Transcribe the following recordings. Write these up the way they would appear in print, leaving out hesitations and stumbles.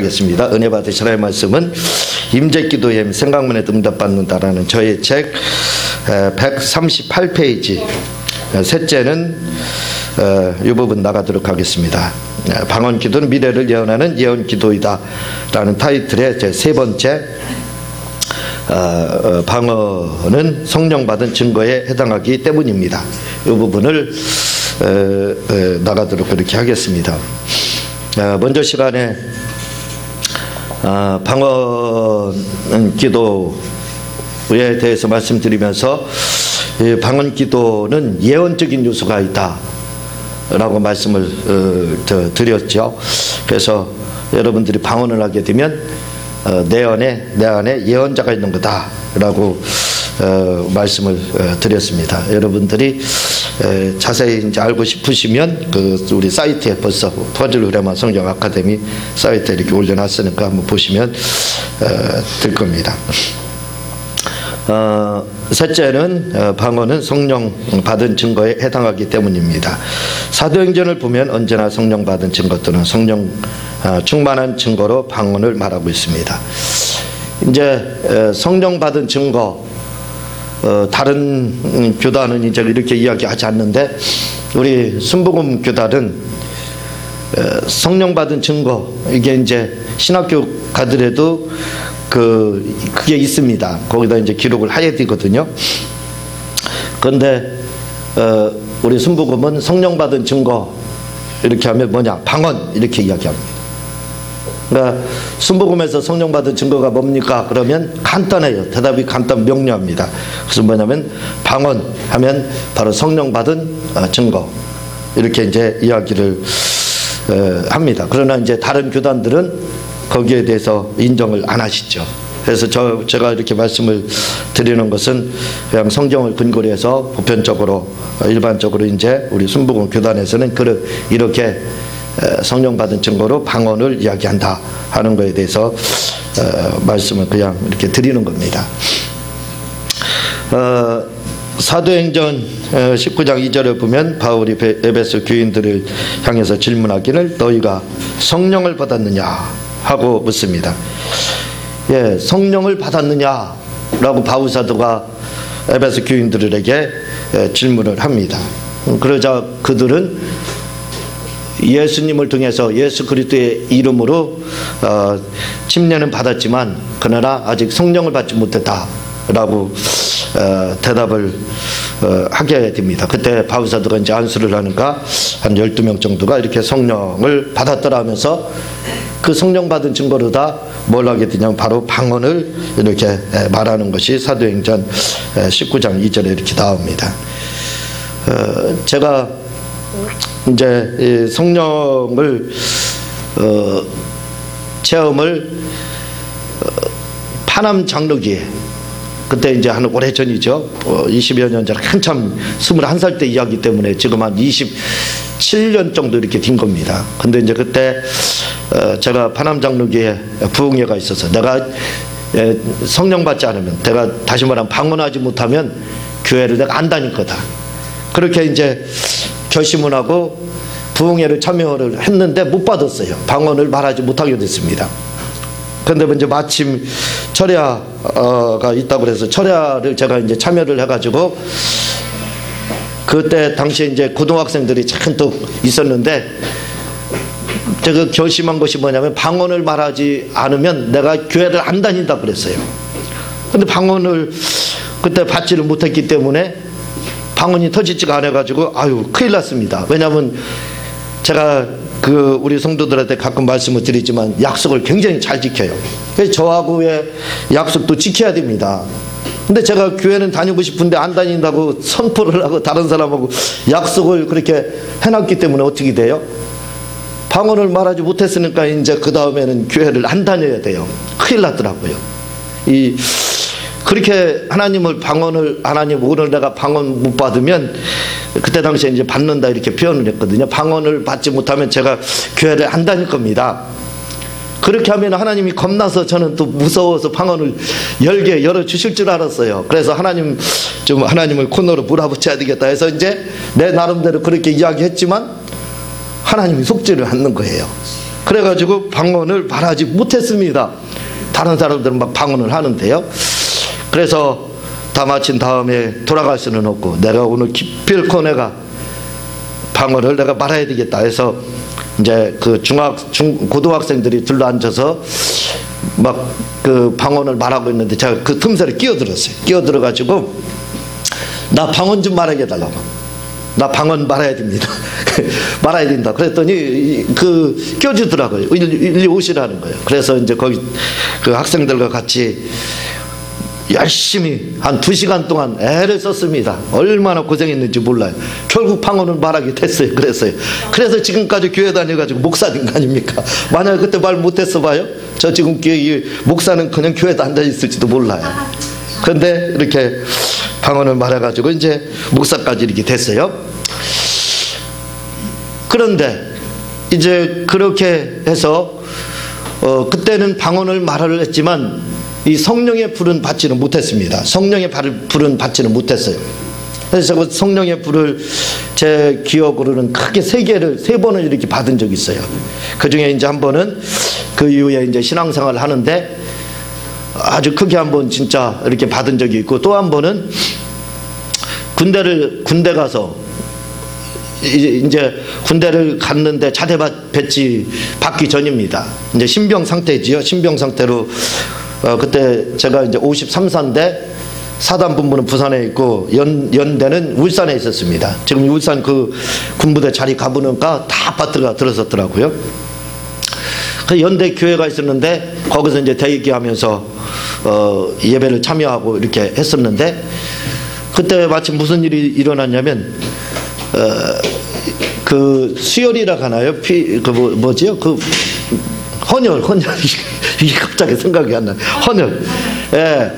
하겠습니다. 은혜 받으시라의 말씀은 임재기도의 생각만에 응답받는다라는 저의 책 138페이지 셋째는 이 부분 나가도록 하겠습니다. 방언기도는 미래를 예언하는 예언기도이다 라는 타이틀의 제 세 번째 방언은 성령 받은 증거에 해당하기 때문입니다. 이 부분을 나가도록 그렇게 하겠습니다. 먼저 시간에 방언 기도에 대해서 말씀드리면서 방언 기도는 예언적인 요소가 있다 라고 말씀을 드렸죠. 그래서 여러분들이 방언을 하게 되면 내 안에 예언자가 있는 거다 라고 말씀을 드렸습니다. 여러분들이 자세히 이제 알고 싶으시면 우리 사이트에 벌써 퍼즐 흐레마 성경 아카데미 사이트에 이렇게 올려놨으니까 한번 보시면 될 겁니다. 셋째는 방언은 성령 받은 증거에 해당하기 때문입니다. 사도행전을 보면 언제나 성령 받은 증거 또는 성령 충만한 증거로 방언을 말하고 있습니다. 이제 성령 받은 증거, 다른 교단은 이제 이렇게 이야기하지 않는데 우리 순복음 교단은 성령 받은 증거, 이게 이제 신학교 가더라도 그게 있습니다. 거기다 이제 기록을 해야 되거든요. 그런데 우리 순복음은 성령 받은 증거 이렇게 하면 뭐냐? 방언 이렇게 이야기합니다. 그러니까 순복음에서 성령 받은 증거가 뭡니까? 그러면 간단해요. 대답이 명료합니다. 그래서 뭐냐면 방언 하면 바로 성령 받은 증거 이렇게 이제 이야기를 합니다. 그러나 이제 다른 교단들은 거기에 대해서 인정을 안 하시죠. 그래서 제가 이렇게 말씀을 드리는 것은 그냥 성경을 근거로 해서 보편적으로 일반적으로 이제 우리 순복음 교단에서는 이렇게 성령 받은 증거로 방언을 이야기한다 하는 것에 대해서 말씀을 그냥 이렇게 드리는 겁니다. 사도행전 19장 2절에 보면 바울이 에베소 교인들을 향해서 질문하기를 너희가 성령을 받았느냐 하고 묻습니다. 예, 성령을 받았느냐라고 바울 사도가 에베소 교인들에게 질문을 합니다. 그러자 그들은 예수님을 통해서 예수 그리스도의 이름으로 침례는 받았지만 그러나 아직 성령을 받지 못했다라고 대답을 하게 됩니다. 그때 바울 사도가 이제 안수를 하니까 한 12명 정도가 이렇게 성령을 받았더라 하면서 그 성령 받은 증거로 다 뭘 하게 되냐면 바로 방언을 이렇게 말하는 것이 사도행전 19장 2절에 이렇게 나옵니다. 제가 이제 성령을 체험을 파남 장로기에 그때 이제 한 오래전이죠. 20여 년 전에 한참 21살 때 이야기 때문에 지금 한 27년 정도 이렇게 된 겁니다. 근데 이제 그때 제가 파남 장로교에 부흥회가 있어서 내가 성령 받지 않으면 내가 다시 말하면 방언하지 못하면 교회를 내가 안 다닐 거다. 그렇게 이제 결심을 하고 부흥회를 참여를 했는데 못 받았어요. 방언을 말하지 못하게 됐습니다. 그런데 이제 마침 철야가 있다고 그래서 철야를 제가 이제 참여를 해가지고 그때 당시에 이제 고등학생들이 잔뜩 있었는데 제가 결심한 것이 뭐냐면 방언을 말하지 않으면 내가 교회를 안 다닌다 그랬어요. 근데 방언을 그때 받지를 못했기 때문에 방언이 터지지가 않아가지고 아유 큰일 났습니다. 왜냐하면 제가 우리 성도들한테 가끔 말씀을 드리지만 약속을 굉장히 잘 지켜요. 그래서 저하고의 약속도 지켜야 됩니다. 근데 제가 교회는 다니고 싶은데 안 다닌다고 선포를 하고 다른 사람하고 약속을 그렇게 해놨기 때문에 어떻게 돼요? 방언을 말하지 못했으니까 이제 그 다음에는 교회를 안 다녀야 돼요. 큰일 났더라고요. 그렇게 하나님 오늘 내가 방언 못 받으면 그때 당시에 이제 받는다 이렇게 표현을 했거든요. 방언을 받지 못하면 제가 교회를 안 다닐 겁니다. 그렇게 하면 하나님이 겁나서 저는 또 무서워서 방언을 열어주실 줄 알았어요. 그래서 하나님을 코너로 몰아붙여야 되겠다 해서 이제 내 나름대로 그렇게 이야기했지만 하나님이 속지를 않는 거예요. 그래가지고 방언을 말하지 못했습니다. 다른 사람들은 막 방언을 하는데요. 그래서 다 마친 다음에 돌아갈 수는 없고 내가 오늘 기필코 내가 방언을 내가 말해야 되겠다 해서 이제 그 고등학생들이 둘러앉아서 막 그 방언을 말하고 있는데 제가 그 틈새를 끼어들었어요. 끼어들어가지고 나 방언 좀 말하게 해달라고. 나 방언 말해야 됩니다. 말아야 된다. 그랬더니 그 껴주더라고요. 일리 오시라는 거예요. 그래서 이제 거기 그 학생들과 같이 열심히 한 2시간 동안 애를 썼습니다. 얼마나 고생했는지 몰라요. 결국 방언을 말하게 됐어요. 그래서 지금까지 교회 다녀가지고 목사 된 거 아닙니까? 만약에 그때 말 못했어 봐요. 저 지금 목사는 그냥 교회에 앉아있을지도 몰라요. 그런데 이렇게 방언을 말해가지고 이제 목사까지 이렇게 됐어요. 그런데 이제 그렇게 해서 그때는 방언을 말을 했지만 이 성령의 불은 받지는 못했습니다. 성령의 불은 받지는 못했어요. 그래서 그 성령의 불을 제 기억으로는 크게 3번을 이렇게 받은 적이 있어요. 그 중에 이제 한 번은 그 이후에 이제 신앙생활을 하는데 아주 크게 한 번 진짜 이렇게 받은 적이 있고, 또 한 번은 군대 가서 이제 군대를 갔는데 자대 받기 전입니다. 이제 신병 상태지요. 신병 상태로 그때 제가 이제 53사인데 사단 본부는 부산에 있고 연대는 울산에 있었습니다. 지금 울산 그 군부대 자리 가보니까 다 아파트가 들어섰더라고요. 그 연대 교회가 있었는데 거기서 이제 대기하면서 예배를 참여하고 이렇게 했었는데, 그때 마침 무슨 일이 일어났냐면 그 수혈이라고 하나요? 뭐지요? 그 헌혈 이게 갑자기 생각이 안 나요. 헌혈. 예.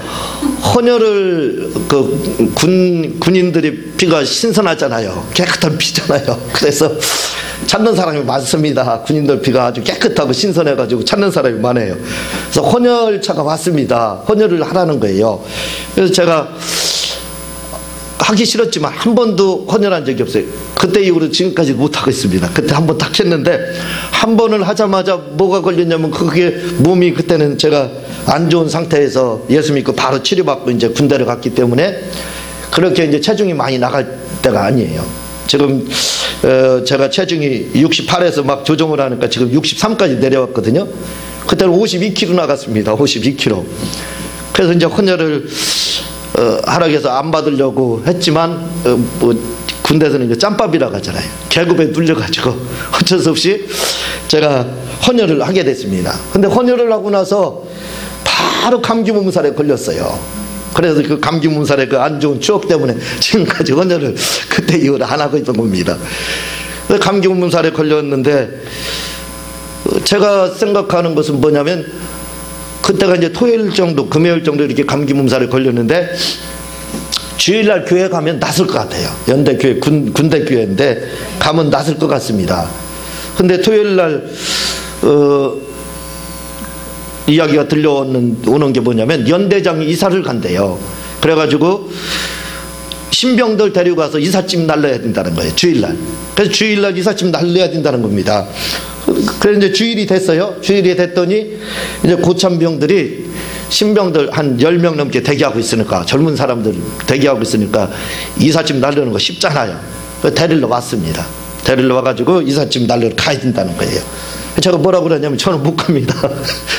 헌혈을 그 군인들이 피가 신선하잖아요. 깨끗한 피잖아요. 그래서 찾는 사람이 많습니다. 군인들 피가 아주 깨끗하고 신선해가지고 찾는 사람이 많아요. 그래서 헌혈차가 왔습니다. 헌혈을 하라는 거예요. 그래서 제가 하기 싫었지만 한 번도 헌혈한 적이 없어요. 그때 이후로 지금까지 못하고 있습니다. 그때 한 번 딱 했는데, 한 번을 하자마자 뭐가 걸렸냐면 그게 몸이, 그때는 제가 안 좋은 상태에서 예수 믿고 바로 치료받고 이제 군대를 갔기 때문에 그렇게 이제 체중이 많이 나갈 때가 아니에요. 지금 제가 체중이 68에서 막 조정을 하니까 지금 63까지 내려왔거든요. 그때는 52kg 나갔습니다. 52kg. 그래서 이제 헌혈을 하라고 해서 안 받으려고 했지만 군대에서는 이거 짬밥이라고 하잖아요. 계급에 눌려가지고 어쩔 수 없이 제가 헌혈을 하게 됐습니다. 근데 헌혈을 하고 나서 바로 감기 몸살에 걸렸어요. 그래서 그 감기 몸살의 그 안 좋은 추억 때문에 지금까지 헌혈을 그때 이후로 안 하고 있던 겁니다. 감기 몸살에 걸렸는데 제가 생각하는 것은 뭐냐면, 그때가 이제 토요일 정도, 금요일 정도 이렇게 감기 몸살에 걸렸는데 주일날 교회 가면 낫을 것 같아요. 연대 교회, 군대 교회인데 가면 낫을 것 같습니다. 근데 토요일날 이야기가 들려오는 게 뭐냐면, 연대장이 이사를 간대요. 그래가지고 신병들 데리고 가서 이삿짐 날려야 된다는 거예요. 주일날. 그래서 주일날 이삿짐 날려야 된다는 겁니다. 그래서 이제 주일이 됐어요. 주일이 됐더니 이제 고참병들이 신병들 한 10명 넘게 대기하고 있으니까, 젊은 사람들 대기하고 있으니까 이삿짐 날리는 거 쉽잖아요. 데리러 왔습니다. 데리러 와가지고 이삿짐 날리러 가야 된다는 거예요. 제가 뭐라고 그러냐면, 저는 못 갑니다.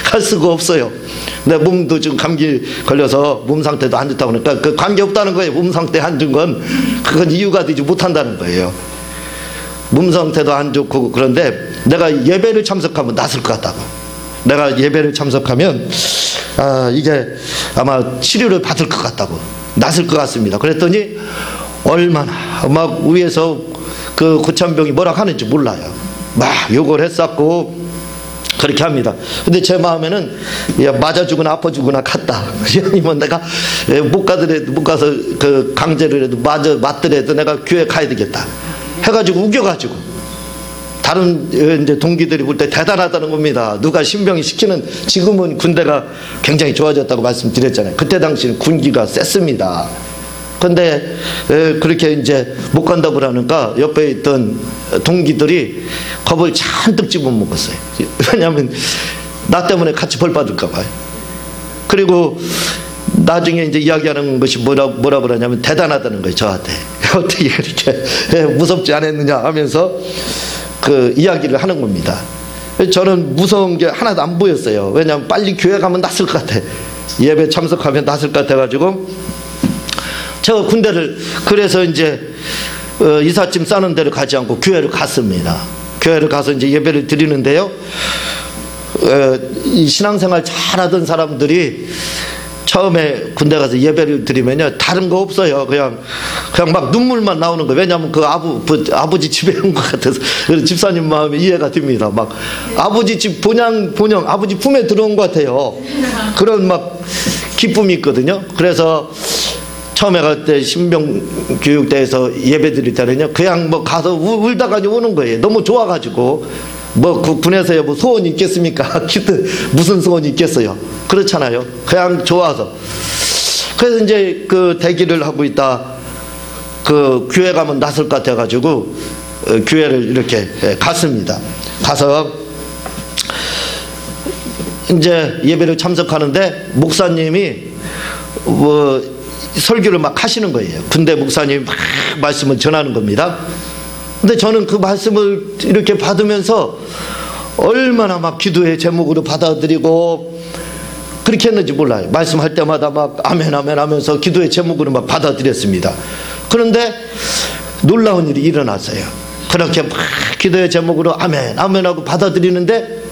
갈 수가 없어요. 내 몸도 지금 감기 걸려서 몸 상태도 안 좋다고 그러니까 그 관계 없다는 거예요. 몸 상태 안 좋은 건 그건 이유가 되지 못한다는 거예요. 몸 상태도 안 좋고, 그런데 내가 예배를 참석하면 낫을 것 같다고. 내가 예배를 참석하면 이게 아마 치료를 받을 것 같다고, 낫을 것 같습니다. 그랬더니 얼마나 막 위에서 그 고참병이 뭐라 하는지 몰라요. 막 욕을 했었고 그렇게 합니다. 근데 제 마음에는 야, 맞아 주거나 아파 주거나 같다. 아니면 내가 못 가서 그 강제로 해도 맞더라도 내가 교회 가야 되겠다 해가지고 우겨가지고 다른 이제 동기들이 볼 때 대단하다는 겁니다. 누가 신병이 시키는, 지금은 군대가 굉장히 좋아졌다고 말씀드렸잖아요. 그때 당시는 군기가 셌습니다. 근데 그렇게 이제 못 간다고 그러니까 옆에 있던 동기들이 겁을 잔뜩 집어먹었어요. 왜냐하면 나 때문에 같이 벌 받을까 봐요. 그리고 나중에 이제 이야기하는 것이 뭐라 그러냐면 대단하다는 거예요. 저한테 어떻게 그렇게 무섭지 않았느냐 하면서 그 이야기를 하는 겁니다. 저는 무서운 게 하나도 안 보였어요. 왜냐하면 빨리 교회 가면 낫을 것 같아. 예배 참석하면 낫을 것 같아가지고 제가 군대를 그래서 이제 이삿짐 싸는 데를 가지 않고 교회를 갔습니다. 교회를 가서 이제 예배를 드리는데요. 이 신앙생활 잘하던 사람들이 처음에 군대 가서 예배를 드리면요 다른 거 없어요. 그냥 막 눈물만 나오는 거예요. 왜냐하면 그 아버지 집에 온 것 같아서. 그래서 집사님 마음이 이해가 됩니다. 막 아버지 집 본영 아버지 품에 들어온 것 같아요. 그런 막 기쁨이 있거든요. 그래서 처음에 갈 때 신병교육대에서 예배 드릴 때는요 그냥 뭐 가서 울다가 오는 거예요. 너무 좋아가지고. 뭐 군에서야 뭐 소원이 있겠습니까? 무슨 소원이 있겠어요? 그렇잖아요. 그냥 좋아서. 그래서 이제 그 대기를 하고 있다 그 교회 가면 낫을 것 같아가지고 교회를 이렇게 갔습니다. 가서 이제 예배를 참석하는데 목사님이 뭐 설교를 막 하시는 거예요. 군대 목사님이 막 말씀을 전하는 겁니다. 근데 저는 그 말씀을 이렇게 받으면서 얼마나 막 기도의 제목으로 받아들이고 그렇게 했는지 몰라요. 말씀할 때마다 막 아멘 아멘 하면서 기도의 제목으로 막 받아들였습니다. 그런데 놀라운 일이 일어났어요. 그렇게 막 기도의 제목으로 아멘 아멘 하고 받아들이는데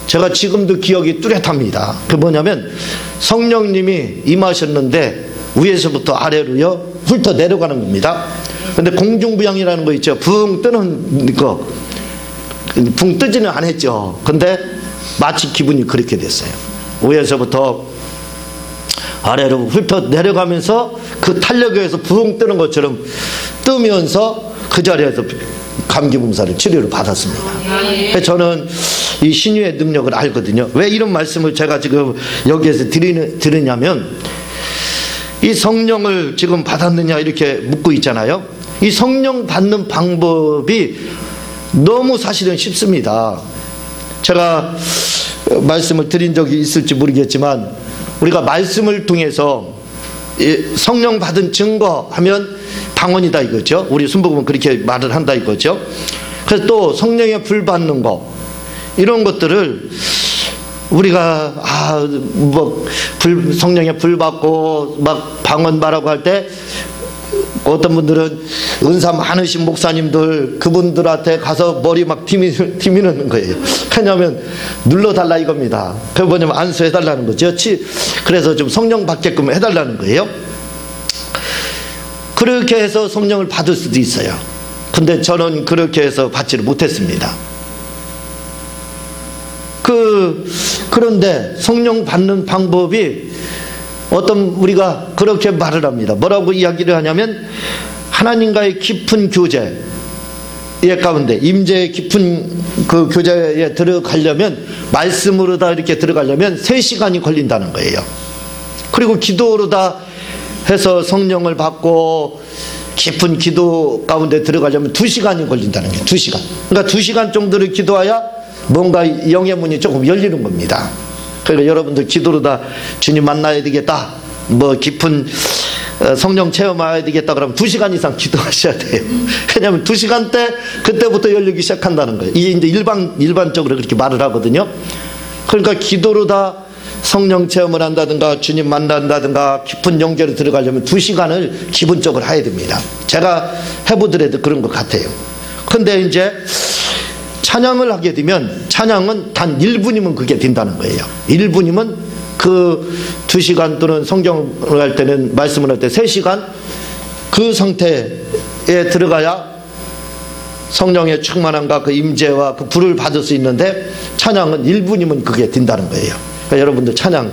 제가 지금도 기억이 뚜렷합니다. 그게 뭐냐면 성령님이 임하셨는데 위에서부터 아래로요 훑어 내려가는 겁니다. 근데 공중부양이라는 거 있죠. 붕 뜨는 거. 붕 뜨지는 않았죠. 근데 마치 기분이 그렇게 됐어요. 위에서부터 아래로 훑어 내려가면서 그 탄력에 의해서 붕 뜨는 것처럼 뜨면서 그 자리에서 감기봉사를 치료를 받았습니다. 저는 이 신유의 능력을 알거든요. 왜 이런 말씀을 제가 지금 여기에서 드리냐면 이 성령을 지금 받았느냐 이렇게 묻고 있잖아요. 이 성령 받는 방법이 너무 사실은 쉽습니다. 제가 말씀을 드린 적이 있을지 모르겠지만 우리가 말씀을 통해서 성령 받은 증거 하면 방언이다 이거죠. 우리 순복음은 그렇게 말을 한다 이거죠. 그래서 또 성령의 불 받는 거 이런 것들을 우리가 성령의 불 받고 막 방언 말하고 할 때 어떤 분들은 은사 많으신 목사님들 그분들한테 가서 머리 막 디미는 거예요. 왜냐하면 눌러달라 이겁니다. 그게 뭐냐면 안수해달라는 거죠. 그래서 좀 성령 받게끔 해달라는 거예요. 그렇게 해서 성령을 받을 수도 있어요. 근데 저는 그렇게 해서 받지를 못했습니다. 그런데 성령 받는 방법이 우리가 그렇게 말을 합니다. 뭐라고 이야기를 하냐면 하나님과의 깊은 교제 가운데 임재의 깊은 그 교제에 들어가려면 말씀으로 다 이렇게 들어가려면 3시간이 걸린다는 거예요. 그리고 기도로 다 해서 성령을 받고 깊은 기도 가운데 들어가려면 2시간이 걸린다는 거예요. 2시간. 그러니까 2시간 정도를 기도해야 뭔가 영의 문이 조금 열리는 겁니다. 그러니까 여러분들 기도로 다 주님 만나야 되겠다, 뭐 깊은 성령 체험해야 되겠다 그러면 2시간 이상 기도하셔야 돼요. 왜냐하면 2시간 때 그때부터 열리기 시작한다는 거예요. 이게 이제 일반적으로 그렇게 말을 하거든요. 그러니까 기도로 다 성령 체험을 한다든가 주님 만난다든가 깊은 영계로 들어가려면 2시간을 기본적으로 해야 됩니다. 제가 해보더라도 그런 것 같아요. 근데 이제 찬양을 하게 되면 찬양은 단 1분이면 그게 된다는 거예요. 1분이면 그 2시간 또는 성경을 할 때는 말씀을 할 때 3시간 그 상태에 들어가야 성령의 충만함과 그 임재와 그 불을 받을 수 있는데 찬양은 1분이면 그게 된다는 거예요. 그러니까 여러분들 찬양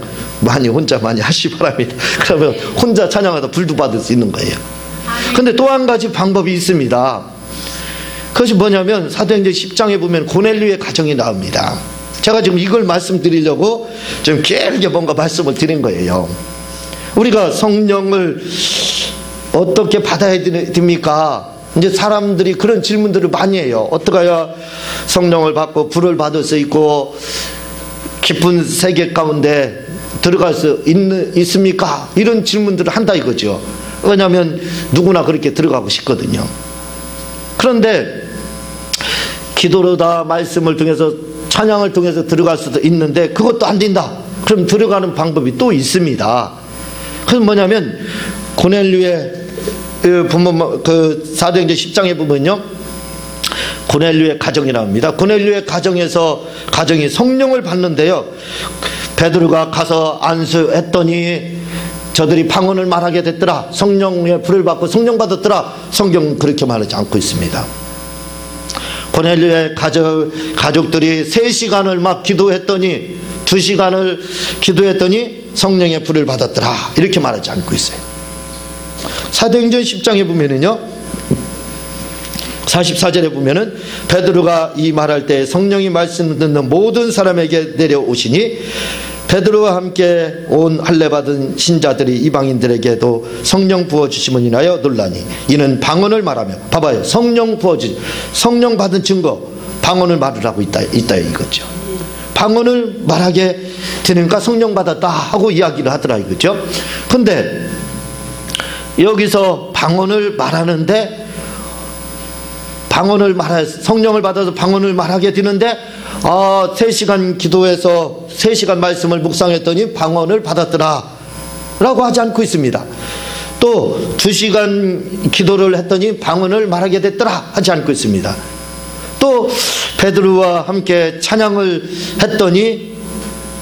혼자 많이 하시기 바랍니다. 그러면 혼자 찬양하다 불도 받을 수 있는 거예요. 근데 또 한 가지 방법이 있습니다. 그것이 뭐냐면 사도행전 10장에 보면 고넬료의 가정이 나옵니다. 제가 지금 이걸 말씀드리려고 좀 길게 뭔가 말씀을 드린 거예요. 우리가 성령을 어떻게 받아야 됩니까? 이제 사람들이 그런 질문들을 많이 해요. 어떻게 해야 성령을 받고 불을 받을 수 있고 깊은 세계 가운데 들어갈 수 있습니까? 이런 질문들을 한다 이거죠. 왜냐하면 누구나 그렇게 들어가고 싶거든요. 그런데 기도로다 말씀을 통해서 찬양을 통해서 들어갈 수도 있는데 그것도 안 된다. 그럼 들어가는 방법이 또 있습니다. 그건 뭐냐면 고넬료의 그 사도행전 10장에 보면요, 고넬료의 가정이 나옵니다. 고넬료의 가정이 성령을 받는데요, 베드로가 가서 안수했더니 저들이 방언을 말하게 됐더라. 성령의 불을 받고 성령 받았더라. 성경은 그렇게 말하지 않고 있습니다. 고넬료의 가족들이 3시간을 막 기도했더니 2시간을 기도했더니 성령의 불을 받았더라. 이렇게 말하지 않고 있어요. 사도행전 10장에 보면은요, 44절에 보면은 베드로가 이 말할 때 성령이 말씀 듣는 모든 사람에게 내려오시니 베드로와 함께 온 할례 받은 신자들이 이방인들에게도 성령 부어주심을 인하여 놀라니 이는 방언을 말하며, 봐봐요, 성령 받은 증거, 방언을 말하고 있다 이거죠. 방언을 말하게 되니까 성령 받았다 하고 이야기를 하더라 이거죠. 근데 여기서 방언을 말하는데 성령을 받아서 방언을 말하게 되는데 3시간 기도해서 3시간 말씀을 묵상했더니 방언을 받았더라 라고 하지 않고 있습니다. 또 2시간 기도를 했더니 방언을 말하게 됐더라 하지 않고 있습니다. 또 베드로와 함께 찬양을 했더니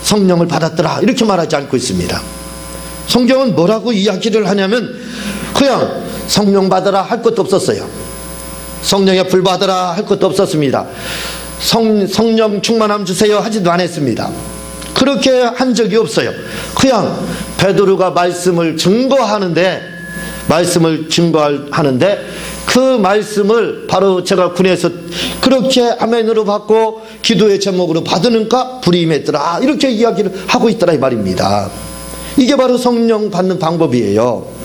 성령을 받았더라 이렇게 말하지 않고 있습니다. 성경은 뭐라고 이야기를 하냐면 그냥 성령 받으라 할 것도 없었어요. 성령의 불 받으라 할 것도 없었습니다. 성령 충만함 주세요 하지도 않았습니다. 그렇게 한 적이 없어요. 그냥 베드로가 말씀을 증거하는데 그 말씀을 바로 제가 군에서 그렇게 아멘으로 받고 기도의 제목으로 받으니까 불이 임했더라 이렇게 이야기를 하고 있더라 이 말입니다. 이게 바로 성령 받는 방법이에요.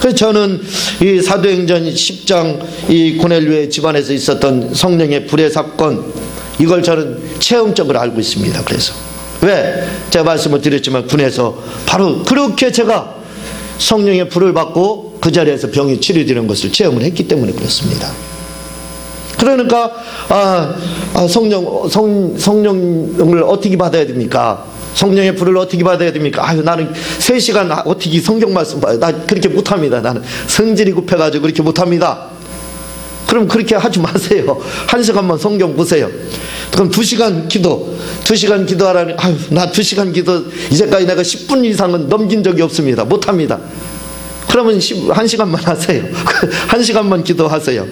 그래서 저는 이 사도행전 10장 이 고넬료의 집안에서 있었던 성령의 불의 사건, 이걸 저는 체험적으로 알고 있습니다. 그래서 왜? 제가 말씀을 드렸지만 군에서 바로 그렇게 제가 성령의 불을 받고 그 자리에서 병이 치료되는 것을 체험을 했기 때문에 그렇습니다. 그러니까 성령을 어떻게 받아야 됩니까? 성령의 불을 어떻게 받아야 됩니까? 나는 3시간 어떻게 성경 말씀 봐요? 나 그렇게 못합니다. 나는 성질이 급해가지고 그렇게 못합니다. 그럼 그렇게 하지 마세요. 1시간만 성경 보세요. 그럼 2시간 기도하라니, 나 2시간 기도 이제까지 내가 10분 이상은 넘긴 적이 없습니다. 못합니다. 그러면 1시간만 하세요. 1시간만 기도하세요.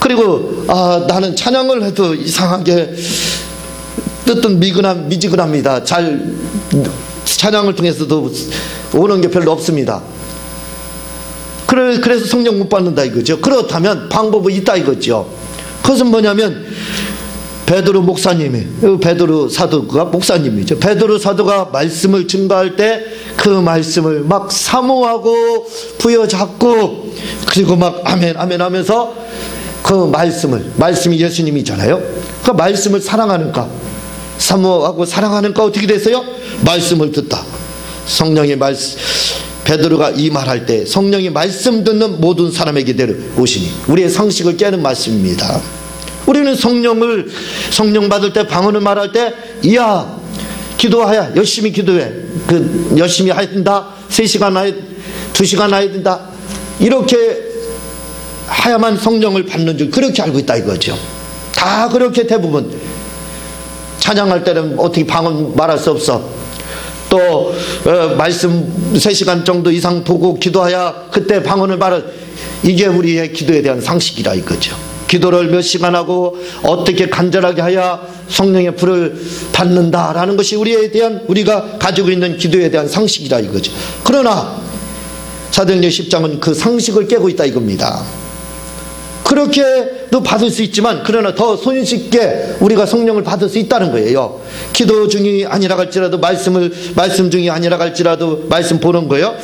그리고 나는 찬양을 해도 이상하게 뜻은 미지근합니다. 찬양을 통해서도 오는 게 별로 없습니다. 그래서 성령 못 받는다 이거죠. 그렇다면 방법이 있다 이거죠. 그것은 뭐냐면 베드로 사도가 목사님이죠. 베드로 사도가 말씀을 증거할 때 그 말씀을 막 사모하고 부여잡고 그리고 막 아멘 하면서 그 말씀이 예수님이잖아요. 그 말씀을 사랑하는가, 사모하고 사랑하는가 어떻게 됐어요? 말씀을 듣다. 성령의 말씀, 베드로가 이 말할 때 성령이 말씀 듣는 모든 사람에게 내려오시니, 우리의 상식을 깨는 말씀입니다. 우리는 성령 받을 때, 방언을 말할 때, 기도하야, 열심히 기도해, 열심히 해야 된다, 3시간 해야, 2시간 해야 된다, 이렇게 해야만 성령을 받는 줄 그렇게 알고 있다 이거죠. 다 그렇게 대부분. 찬양할 때는 어떻게 방언 말할 수 없어. 또 말씀 3시간 정도 이상 보고 기도해야 그때 방언을 말할. 이게 우리의 기도에 대한 상식이라 이거죠. 기도를 몇 시간 하고 어떻게 간절하게 해야 성령의 불을 받는다라는 것이 우리가 가지고 있는 기도에 대한 상식이라 이거죠. 그러나 사도행전 10장은 그 상식을 깨고 있다 이겁니다. 그렇게도 받을 수 있지만 그러나 더 손쉽게 우리가 성령을 받을 수 있다는 거예요. 기도 중이 아니라 갈지라도 말씀 중이 아니라 갈지라도 말씀 보는 거예요.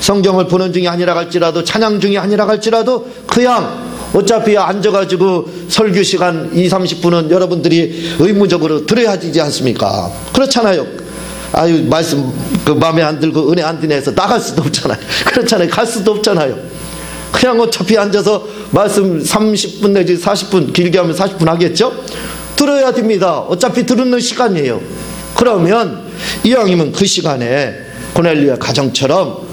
성경을 보는 중이 아니라 할지라도, 찬양 중이 아니라 할지라도 그냥 어차피 앉아가지고 설교 시간 20-30분은 여러분들이 의무적으로 들어야 되지 않습니까? 그렇잖아요. 아유, 말씀 그 마음에 안 들고 은혜 안 드네 해서 나갈 수도 없잖아요. 그렇잖아요. 갈 수도 없잖아요. 그냥 어차피 앉아서 말씀 30분 내지 40분, 길게 하면 40분 하겠죠? 들어야 됩니다. 어차피 들은 시간이에요. 그러면 이왕이면 그 시간에 고넬료의 가정처럼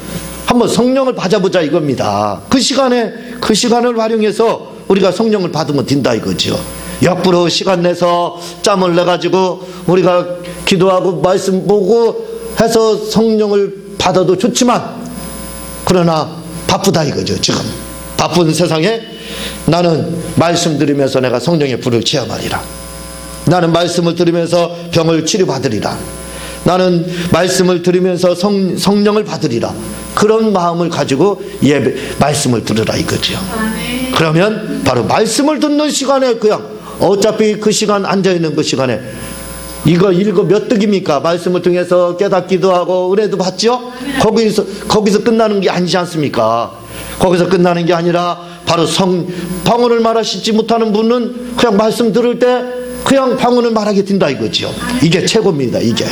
한번 성령을 받아보자 이겁니다. 그 시간을 활용해서 우리가 성령을 받으면 된다 이거죠. 역부로 시간 내서 짬을 내가지고 우리가 기도하고 말씀 보고 해서 성령을 받아도 좋지만, 그러나 바쁘다 이거죠. 지금 바쁜 세상에 나는 말씀 들으면서 내가 성령의 불을 체험하리라. 나는 말씀을 들으면서 병을 치료받으리라. 나는 말씀을 들으면서 성령을 받으리라. 그런 마음을 가지고 말씀을 들으라 이거죠. 그러면 바로 말씀을 듣는 시간에 그냥 어차피 그 시간 앉아있는 그 시간에 이거 몇 득입니까? 말씀을 통해서 깨닫기도 하고 은혜도 받죠? 거기서 끝나는 게 아니지 않습니까? 거기서 끝나는 게 아니라 바로 방언을 말하시지 못하는 분은 그냥 말씀 들을 때 그냥 방언을 말하게 된다 이거죠. 이게 최고입니다. 이게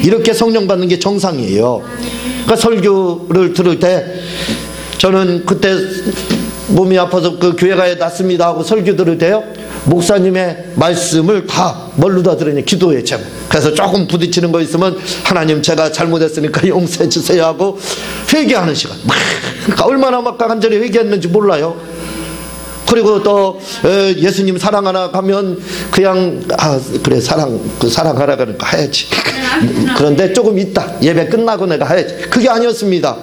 이렇게 성령 받는 게 정상이에요. 그러니까 설교를 들을 때 저는 그때 몸이 아파서 그 교회가 났습니다 하고 설교 들을 때요, 목사님의 말씀을 다 뭘로 다 들으냐, 기도의 제목. 그래서 조금 부딪히는 거 있으면 하나님 제가 잘못했으니까 용서해 주세요 하고 회개하는 시간. 그러니까 얼마나 막 간절히 회개했는지 몰라요. 그리고 또 예수님 사랑하나 가면 그냥 그래 사랑하라 그러니까 해야지. 그런데 조금 있다, 예배 끝나고 내가 해야지. 그게 아니었습니다.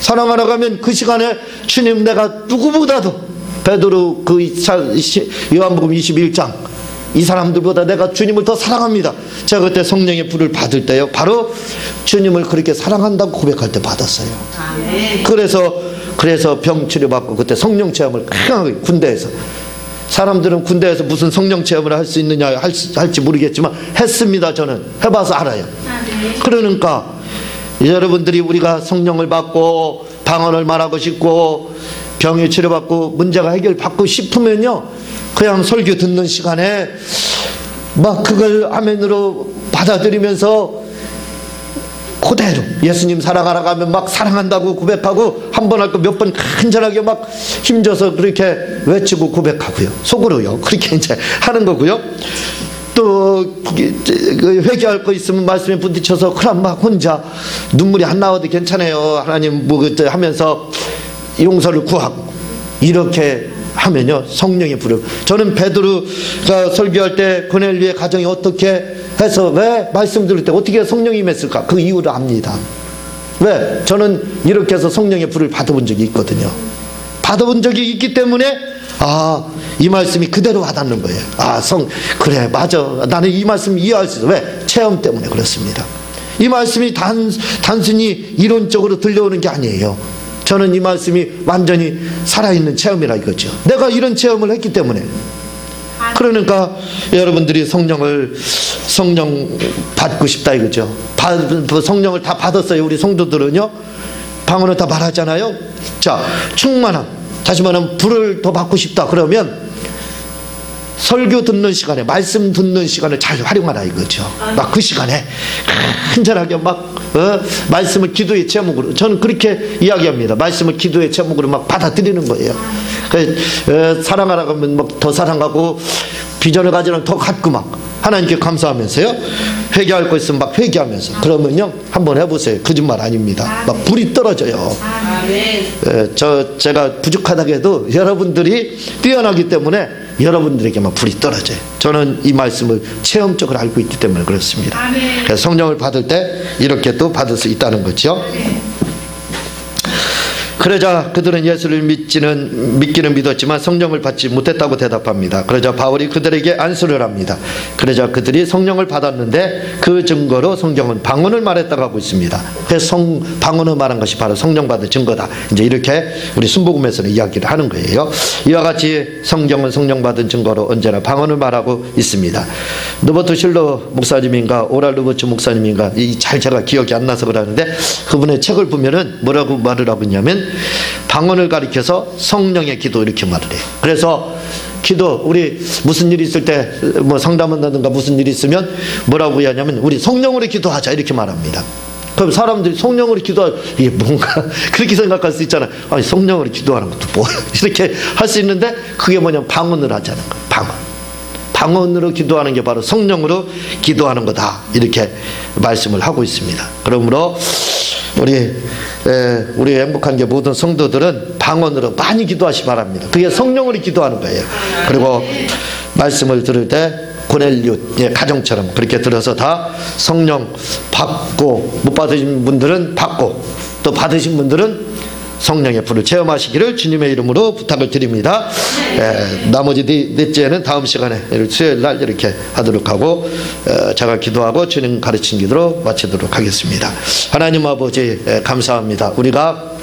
사랑하러 가면 그 시간에 주님 내가 누구보다도 베드로 그 요한복음 21장 이 사람들보다 내가 주님을 더 사랑합니다. 제가 그때 성령의 불을 받을 때요, 바로 주님을 그렇게 사랑한다고 고백할 때 받았어요. 그래서 병 치료받고 그때 성령 체험을 강하게 군대에서, 사람들은 군대에서 무슨 성령 체험을 할 수 있느냐 할지 모르겠지만 했습니다. 저는 해봐서 알아요. 그러니까 여러분들이 우리가 성령을 받고 방언을 말하고 싶고 병이 치료받고 문제가 해결받고 싶으면요, 그냥 설교 듣는 시간에 막 그걸 아멘으로 받아들이면서 그대로 예수님 사랑하라고 하면 막 사랑한다고 고백하고, 한 번 할 거 몇 번 간절하게 막 힘줘서 그렇게 외치고 고백하고요. 속으로요. 그렇게 이제 하는 거고요. 또 회개할 거 있으면 말씀에 부딪혀서 그럼 막 혼자 눈물이 안 나와도 괜찮아요. 하나님 뭐 하면서 용서를 구하고 이렇게 하면요, 성령의 불을. 저는 베드로가 설교할 때 고넬료의 가정이 어떻게 해서 왜 말씀 들을 때 어떻게 성령이 임했을까, 그 이유를 압니다. 왜? 저는 이렇게 해서 성령의 불을 받아본 적이 있거든요. 받아본 적이 있기 때문에 이 말씀이 그대로 와닿는 거예요. 그래 맞아, 나는 이 말씀 이해할 수 있어. 왜? 체험 때문에 그렇습니다. 이 말씀이 단순히 이론적으로 들려오는 게 아니에요. 저는 이 말씀이 완전히 살아있는 체험이라 이거죠. 내가 이런 체험을 했기 때문에. 그러니까 여러분들이 성령 받고 싶다 이거죠. 성령을 다 받았어요. 우리 성도들은요, 방언을 다 말하잖아요. 자, 충만함, 다시 말하면 불을 더 받고 싶다 그러면 설교 듣는 시간에, 말씀 듣는 시간을 잘 활용하라 이거죠. 막 그 시간에 간절하게 막 말씀을 기도의 제목으로, 저는 그렇게 이야기합니다. 말씀을 기도의 제목으로 막 받아들이는 거예요. 사랑하라고 하면 막 더 사랑하고, 비전을 가지면 더 갖고, 막 하나님께 감사하면서요, 회개할 거 있으면 막 회개하면서. 그러면요, 한번 해보세요. 거짓말 아닙니다. 막 불이 떨어져요. 제가 부족하다고 해도 여러분들이 뛰어나기 때문에 여러분들에게 막 불이 떨어져요. 저는 이 말씀을 체험적으로 알고 있기 때문에 그렇습니다. 그래서 성령을 받을 때 이렇게 또 받을 수 있다는 거죠. 그러자 그들은 예수를 믿기는 믿었지만 성령을 받지 못했다고 대답합니다. 그러자 바울이 그들에게 안수를 합니다. 그러자 그들이 성령을 받았는데 그 증거로 성경은 방언을 말했다고 하고 있습니다. 그래서 방언을 말한 것이 바로 성령 받은 증거다. 이제 이렇게 우리 순복음에서는 이야기를 하는 거예요. 이와 같이 성경은 성령 받은 증거로 언제나 방언을 말하고 있습니다. 노버트 실러 목사님인가 오랄 루버츠 목사님인가 잘 제가 기억이 안 나서 그러는데 그분의 책을 보면은 뭐라고 말을 하고 있냐면 방언을 가리켜서 성령의 기도 이렇게 말을 해요. 그래서 기도, 우리 무슨 일이 있을 때 뭐 상담한다든가 무슨 일이 있으면 뭐라고 하냐면 우리 성령으로 기도하자 이렇게 말합니다. 그럼 사람들이 성령으로 이게 뭔가 그렇게 생각할 수 있잖아요. 아니 성령으로 기도하는 것도 뭐 이렇게 할 수 있는데 그게 뭐냐면 방언을 하자는 거예요. 방언으로 기도하는 게 바로 성령으로 기도하는 거다 이렇게 말씀을 하고 있습니다. 그러므로 우리 행복한 게 모든 성도들은 방언으로 많이 기도하시 바랍니다. 그게 성령으로 기도하는 거예요. 그리고 말씀을 들을 때 고넬료 가정처럼 그렇게 들어서 다 성령 받고 못 받으신 분들은 받고 또 받으신 분들은 성령의 불을 체험하시기를 주님의 이름으로 부탁을 드립니다. 나머지 넷째는 다음 시간에 수요일 날 이렇게 하도록 하고 제가 기도하고 주님 가르친 기도로 마치도록 하겠습니다. 하나님 아버지 감사합니다. 우리가